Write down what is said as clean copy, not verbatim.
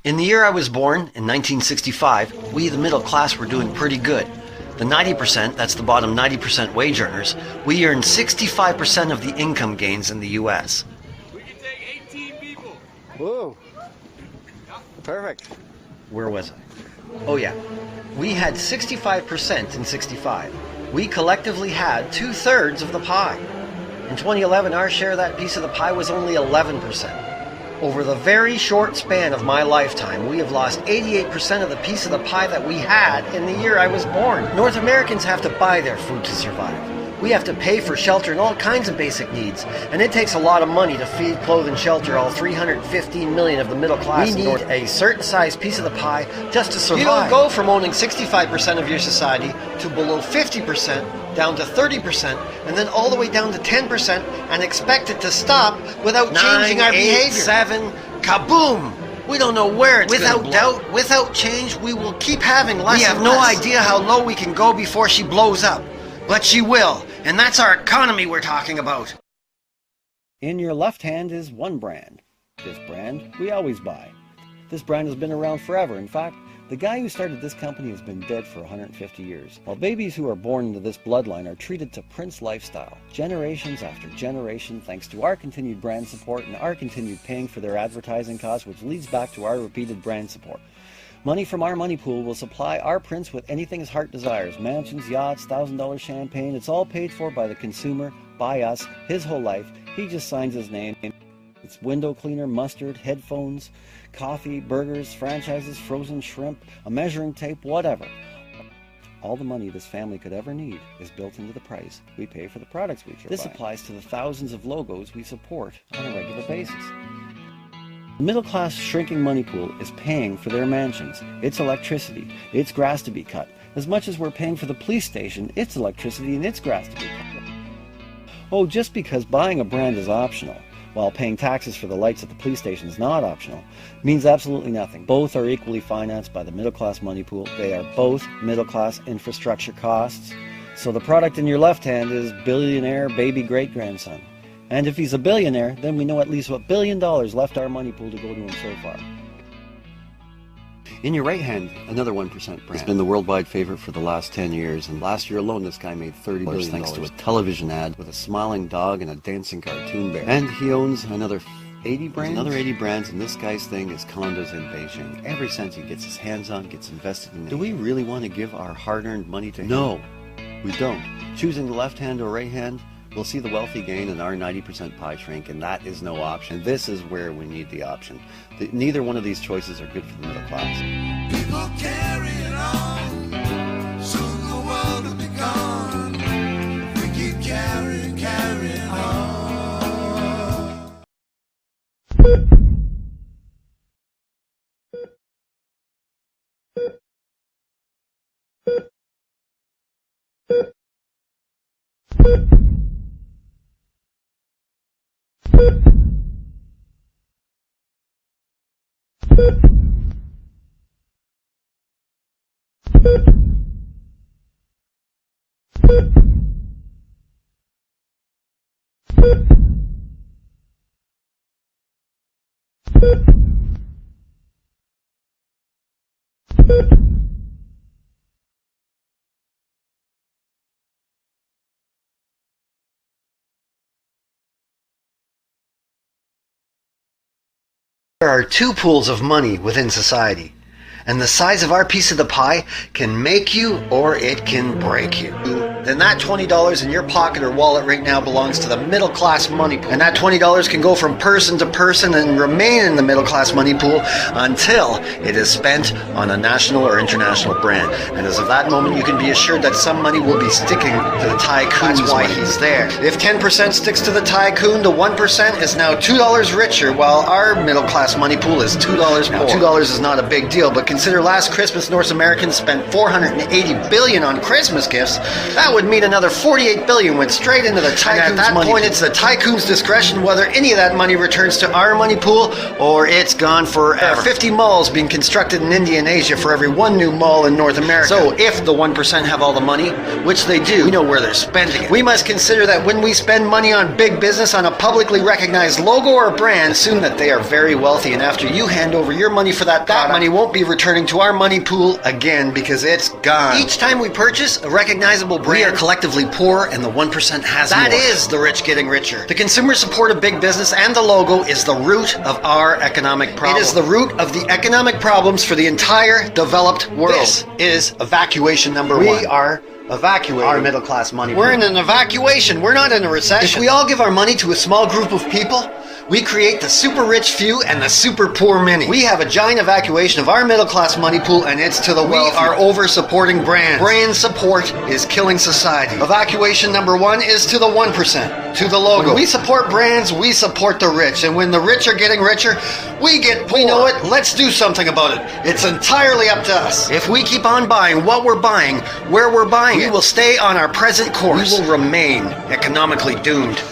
In the year I was born, in 1965, we the middle class were doing pretty good. The 90%, that's the bottom 90% wage earners, we earned 65% of the income gains in the U.S. We can take 18 people. Whoa. Perfect. Where was I? Oh yeah. We had 65% in 65. We collectively had 2/3 of the pie. In 2011, our share of that piece of the pie was only 11%. Over the very short span of my lifetime, we have lost 88% of the piece of the pie that we had in the year I was born. North Americans have to buy their food to survive. We have to pay for shelter and all kinds of basic needs, and it takes a lot of money to feed, clothe, and shelter all 315 million of the middle class. We need a certain size piece of the pie just to survive. You don't go from owning 65% of your society to below 50%, down to 30%, and then all the way down to 10%, and expect it to stop without changing our behavior. 7, kaboom! We don't know where it's going to blow. Without doubt, without change, we will keep having less. We have no idea how low we can go before she blows up. But she will, and that's our economy we're talking about. In your left hand is one brand. This brand we always buy. This brand has been around forever. In fact, the guy who started this company has been dead for 150 years. While babies who are born into this bloodline are treated to Prince lifestyle, generations after generation, thanks to our continued brand support and our continued paying for their advertising costs, which leads back to our repeated brand support. Money from our money pool will supply our prince with anything his heart desires. Mansions, yachts, $1,000 champagne. It's all paid for by the consumer, by us, his whole life. He just signs his name. It's window cleaner, mustard, headphones, coffee, burgers, franchises, frozen shrimp, a measuring tape, whatever. All the money this family could ever need is built into the price we pay for the products we buy. This applies to the thousands of logos we support on a regular basis. The middle-class shrinking money pool is paying for their mansions, its electricity, its grass to be cut. As much as we're paying for the police station, its electricity, and its grass to be cut. Oh, just because buying a brand is optional, while paying taxes for the lights at the police station is not optional, means absolutely nothing. Both are equally financed by the middle-class money pool. They are both middle-class infrastructure costs. So the product in your left hand is billionaire baby great-grandson. And if he's a billionaire, then we know at least what $1 billion left our money pool to go to him so far. In your right hand, another 1% brand. It's been the worldwide favorite for the last 10 years, and last year alone this guy made $30 billion thanks to a television ad with a smiling dog and a dancing cartoon bear. And he owns another 80 brands? Another 80 brands, and this guy's thing is condos in Beijing. Every cent he gets his hands on gets invested in. Do we really want to give our hard-earned money to him? No, we don't. Choosing the left hand or right hand, we'll see the wealthy gain and our 90% pie shrink, and that is no option. This is where we need the option. Neither one of these choices are good for the middle class. People carrying on, soon the world will be gone. We keep carrying on. There are two pools of money within society, and the size of our piece of the pie can make you or it can break you. Then that $20 in your pocket or wallet right now belongs to the middle class money pool. And that $20 can go from person to person and remain in the middle class money pool until it is spent on a national or international brand. And as of that moment, you can be assured that some money will be sticking to the tycoon. That's why he's there. If 10% sticks to the tycoon, the 1% is now $2 richer, while our middle class money pool is $2 poor. Now, $2 is not a big deal, but consider last Christmas North Americans spent $480 billion on Christmas gifts. That would mean another 48 billion went straight into the tycoon's money. At that point, it's the tycoon's discretion whether any of that money returns to our money pool or it's gone forever. There are 50 malls being constructed in India and Asia for every one new mall in North America. So if the 1% have all the money, which they do, we know where they're spending it. We must consider that when we spend money on big business, on a publicly recognized logo or brand, assume that they are very wealthy, and after you hand over your money for that money won't be returning to our money pool again because it's gone. Each time we purchase a recognizable brand, we are collectively poor and the 1% has more. That is the rich getting richer. The consumer support of big business and the logo is the root of our economic problem. It is the root of the economic problems for the entire developed world. This is evacuation number one. We are evacuating our middle class money. We're in an evacuation. We're not in a recession. If we all give our money to a small group of people, we create the super rich few and the super poor many. We have a giant evacuation of our middle class money pool, and it's to the wealthy. We are over supporting brands. Brand support is killing society. Evacuation number one is to the 1%, to the logo. When we support brands, we support the rich, and when the rich are getting richer, we get poor. We know it. Let's do something about it. It's entirely up to us. If we keep on buying what we're buying, where we're buying, we will stay on our present course. We will remain economically doomed.